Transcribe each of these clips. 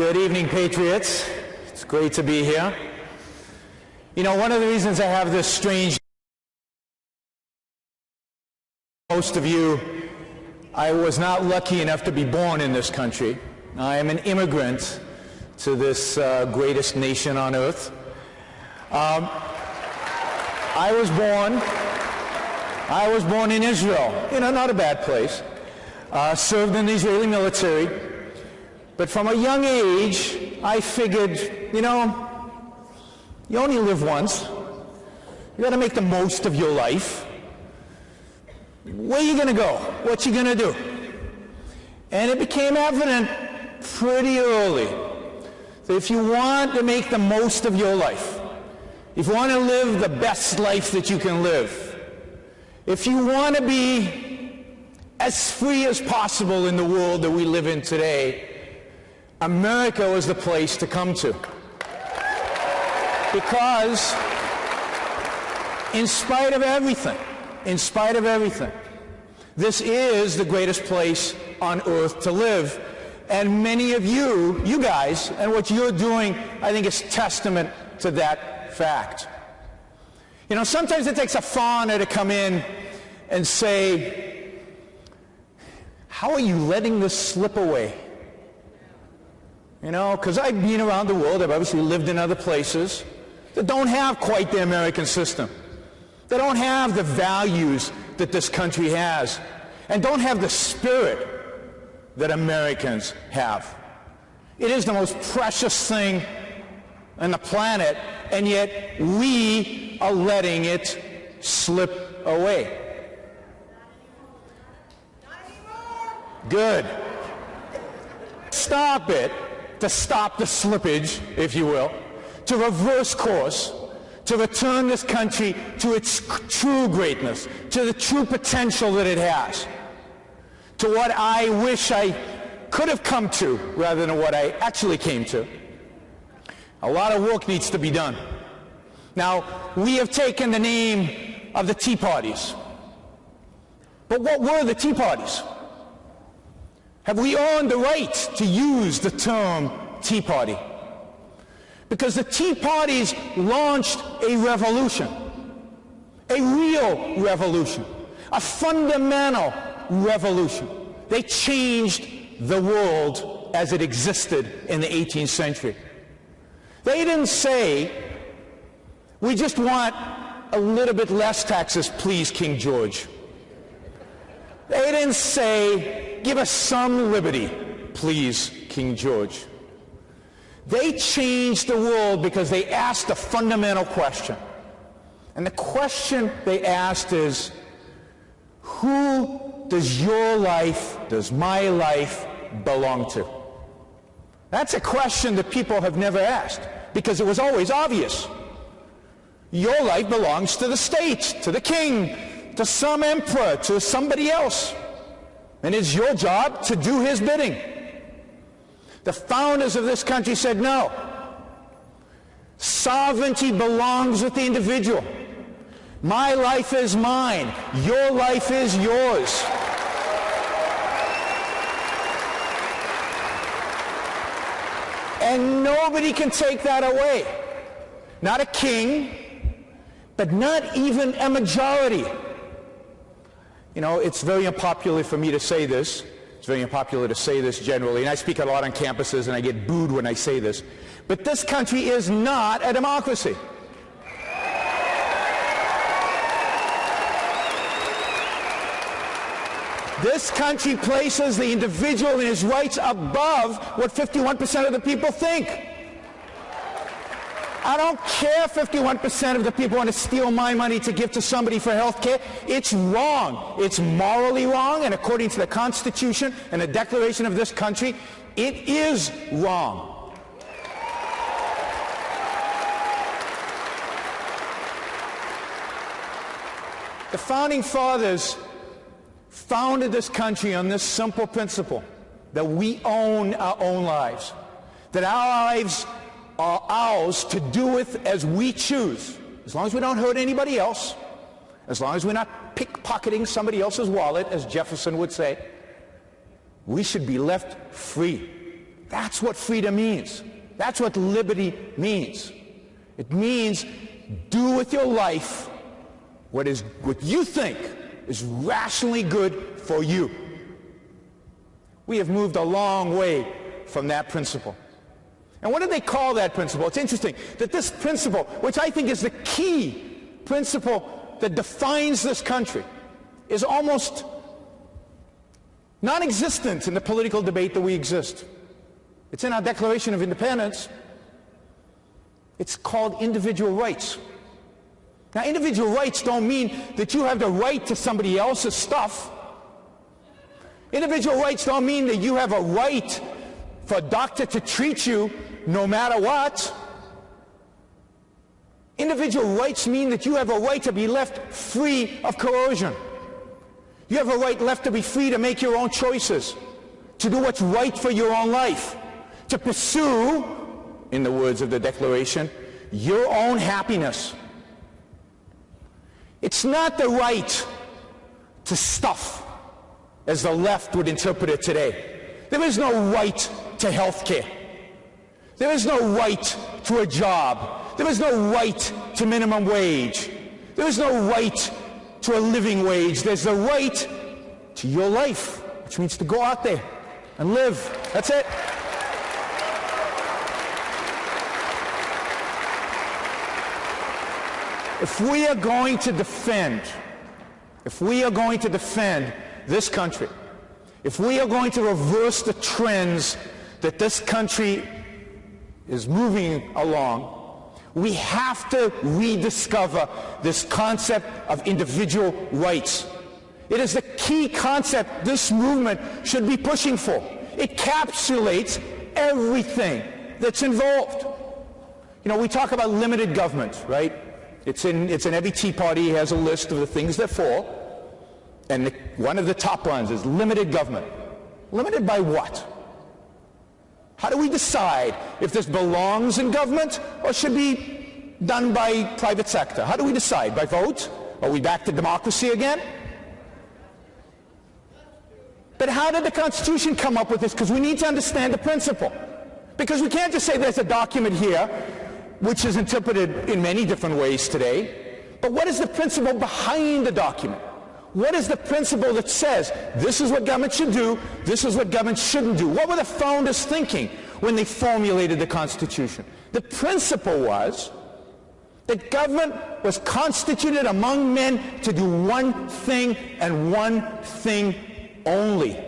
Good evening, Patriots. It's great to be here. You know, one of the reasons I have this strange... Most of you, I was not lucky enough to be born in this country. I am an immigrant to this greatest nation on earth. I was born in Israel, you know, not a bad place. Served in the Israeli military. But from a young age, I figured, you know, you only live once. You got to make the most of your life. Where are you going to go? What you going to do? And it became evident pretty early that if you want to make the most of your life, if you want to live the best life that you can live, if you want to be as free as possible in the world that we live in today, America was the place to come to. Because in spite of everything, this is the greatest place on earth to live. And many of you guys, and what you're doing, I think is testament to that fact. You know, sometimes it takes a foreigner to come in and say, how are you letting this slip away? You know, because I've been around the world, I've obviously lived in other places that don't have quite the American system. They don't have the values that this country has, and don't have the spirit that Americans have. It is the most precious thing on the planet, and yet we are letting it slip away. Good. Stop it, to stop the slippage, if you will, to reverse course, to return this country to its true greatness, to the true potential that it has, to what I wish I could have come to rather than what I actually came to. A lot of work needs to be done. Now, we have taken the name of the Tea Parties. But what were the Tea Parties? Have we earned the right to use the term Tea Party? Because the Tea Parties launched a revolution, a real revolution, a fundamental revolution. They changed the world as it existed in the 18th century. They didn't say, we just want a little bit less taxes, please, King George. They didn't say, give us some liberty, please, King George. They changed the world because they asked a fundamental question. And the question they asked is, who does your life, does my life belong to? That's a question that people have never asked because it was always obvious. Your life belongs to the state, to the king, to some emperor, to somebody else. And it's your job to do his bidding. The founders of this country said, no. Sovereignty belongs with the individual. My life is mine. Your life is yours. And nobody can take that away. Not a king, but not even a majority. You know, it's very unpopular for me to say this. It's very unpopular to say this generally, and I speak a lot on campuses, and I get booed when I say this. But this country is not a democracy. This country places the individual and his rights above what 51% of the people think. I don't care if 51% of the people want to steal my money to give to somebody for health care. It's wrong. It's morally wrong, and according to the Constitution and the Declaration of this country, it is wrong. The Founding Fathers founded this country on this simple principle, that we own our own lives, that our lives are ours to do with as we choose, as long as we don't hurt anybody else, as long as we're not pickpocketing somebody else's wallet, as Jefferson would say. We should be left free. That's what freedom means. That's what liberty means. It means do with your life what you think is rationally good for you. We have moved a long way from that principle. And what do they call that principle? It's interesting that this principle, which I think is the key principle that defines this country, is almost non-existent in the political debate that we exist. It's in our Declaration of Independence. It's called individual rights. Now, individual rights don't mean that you have the right to somebody else's stuff. Individual rights don't mean that you have a right for a doctor to treat you no matter what. Individual rights mean that you have a right to be left free of coercion. You have a right left to be free to make your own choices, to do what's right for your own life, to pursue, in the words of the Declaration, your own happiness. It's not the right to stuff, as the left would interpret it today. There is no right to health care. There is no right to a job. There is no right to minimum wage. There is no right to a living wage. There's the right to your life, which means to go out there and live. That's it. If we are going to defend this country, if we are going to reverse the trends that this country is moving along, we have to rediscover this concept of individual rights. It is the key concept this movement should be pushing for. It encapsulates everything that's involved. You know, we talk about limited government, right? It's in every Tea Party has a list of the things that fall. And one of the top ones is limited government. Limited by what? How do we decide if this belongs in government or should be done by private sector? How do we decide? By vote? Are we back to democracy again? But how did the Constitution come up with this? Because we need to understand the principle. Because we can't just say there's a document here which is interpreted in many different ways today. But what is the principle behind the document? What is the principle that says this is what government should do, this is what government shouldn't do? What were the founders thinking when they formulated the Constitution? The principle was that government was constituted among men to do one thing and one thing only.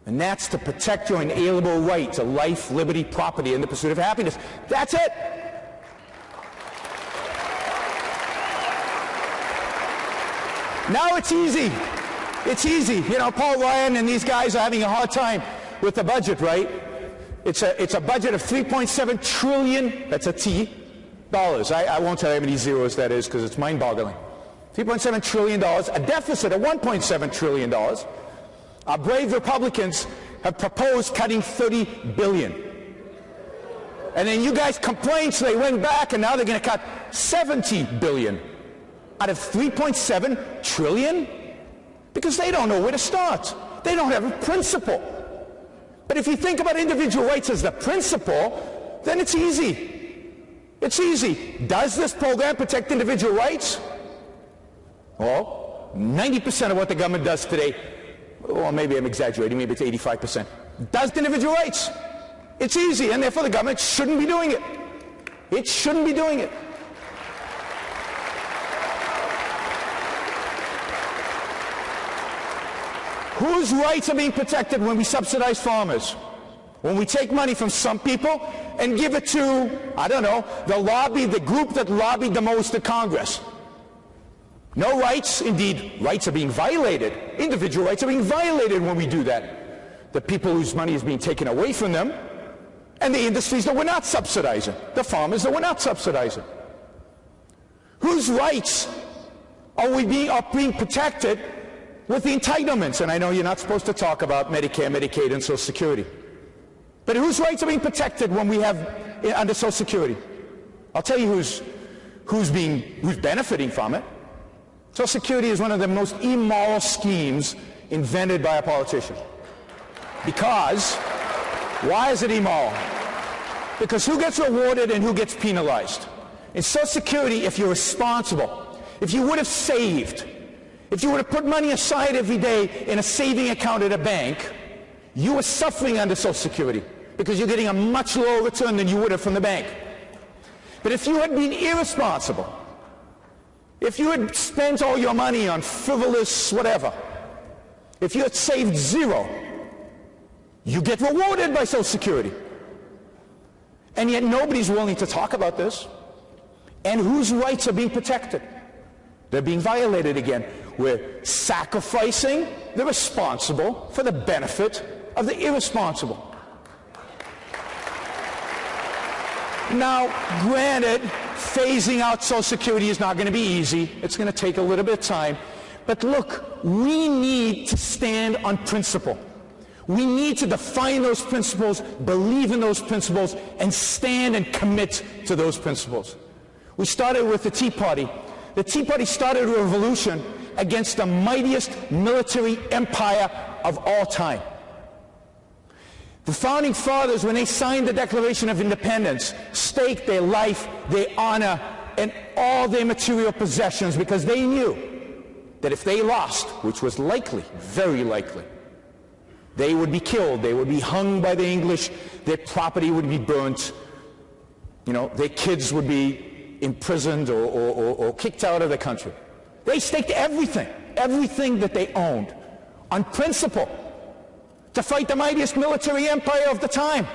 And that's to protect your inalienable right to life, liberty, property, and the pursuit of happiness. That's it. Now it's easy. It's easy. You know, Paul Ryan and these guys are having a hard time with the budget, right? It's a budget of $3.7 trillion, that's a T, dollars. I won't tell you how many zeros that is because it's mind-boggling. $3.7 trillion, a deficit of $1.7 trillion. Our brave Republicans have proposed cutting $30 billion. And then you guys complained, so they went back, and now they're going to cut $70 billion. Out of $3.7 trillion? Because they don't know where to start. They don't have a principle. But if you think about individual rights as the principle, then it's easy. It's easy. Does this program protect individual rights? Well, 90% of what the government does today, or maybe I'm exaggerating, maybe it's 85%, does individual rights. It's easy, and therefore the government shouldn't be doing it. It shouldn't be doing it. Whose rights are being protected when we subsidize farmers? When we take money from some people and give it to, I don't know, the group that lobbied the most at Congress. No rights, indeed, rights are being violated. Individual rights are being violated when we do that. The people whose money is being taken away from them, and the industries that we're not subsidizing, the farmers that we're not subsidizing. Whose rights are being protected with the entitlements? And I know you're not supposed to talk about Medicare, Medicaid, and Social Security. But whose rights are being protected when we have under Social Security? I'll tell you who's benefiting from it. Social Security is one of the most immoral schemes invented by a politician. Because Why is it immoral? Because who gets rewarded and who gets penalized? In Social Security, if you're responsible, if you would have saved, if you would have put money aside every day in a saving account at a bank, you were suffering under Social Security because you're getting a much lower return than you would have from the bank. But if you had been irresponsible, if you had spent all your money on frivolous whatever, if you had saved zero, you get rewarded by Social Security. And yet nobody's willing to talk about this. And whose rights are being protected? They're being violated again. We're sacrificing the responsible for the benefit of the irresponsible. Now, granted, phasing out Social Security is not going to be easy. It's going to take a little bit of time. But look, we need to stand on principle. We need to define those principles, believe in those principles, and stand and commit to those principles. We started with the Tea Party. The Tea Party started a revolution against the mightiest military empire of all time. The Founding Fathers, when they signed the Declaration of Independence, staked their life, their honor, and all their material possessions because they knew that if they lost, which was likely, very likely, they would be killed, they would be hung by the English, their property would be burnt, their kids would be imprisoned or kicked out of the country. They staked everything that they owned, on principle, to fight the mightiest military empire of the time.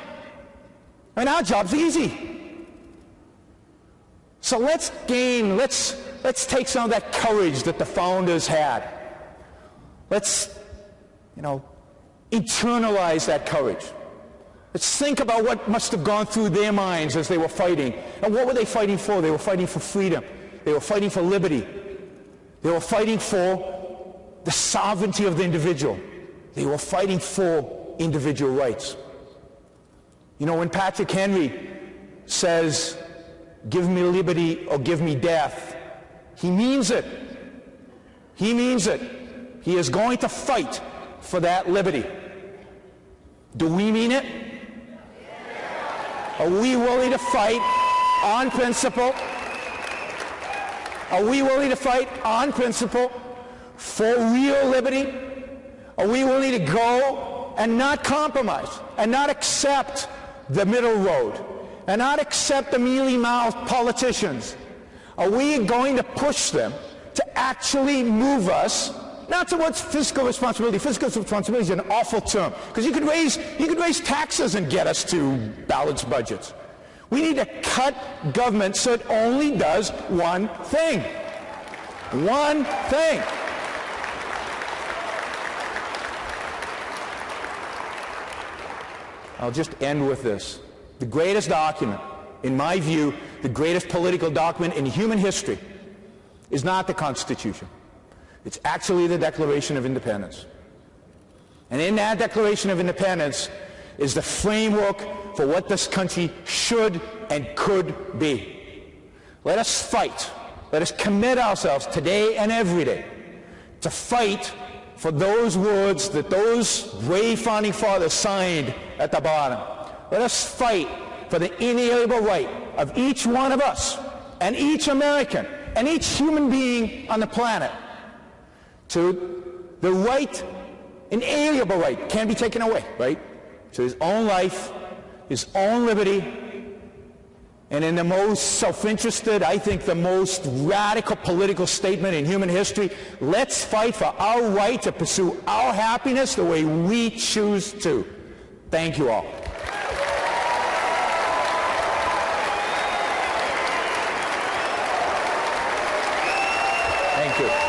And our job's easy. So let's take some of that courage that the founders had. Let's, internalize that courage. Let's think about what must have gone through their minds as they were fighting. And what were they fighting for? They were fighting for freedom. They were fighting for liberty. They were fighting for the sovereignty of the individual. They were fighting for individual rights. When Patrick Henry says, "Give me liberty or give me death," he means it. He means it. He is going to fight for that liberty. Do we mean it? Are we willing to fight on principle? Are we willing to fight on principle for real liberty? Are we willing to go and not compromise and not accept the middle road and not accept the mealy-mouthed politicians? Are we going to push them to actually move us not towards fiscal responsibility? Fiscal responsibility is an awful term because you could raise taxes and get us to balanced budgets. We need to cut government so it only does one thing. One thing. I'll just end with this. The greatest document, in my view, the greatest political document in human history is not the Constitution. It's actually the Declaration of Independence. And in that Declaration of Independence is the framework for what this country should and could be. Let us fight. Let us commit ourselves today and every day to fight for those words that those brave founding fathers signed at the bottom. Let us fight for the inalienable right of each one of us and each American and each human being on the planet to the right, inalienable right, can't be taken away, right? To his own life, his own liberty, and in the most self-interested, I think the most radical political statement in human history, let's fight for our right to pursue our happiness the way we choose to. Thank you all. Thank you.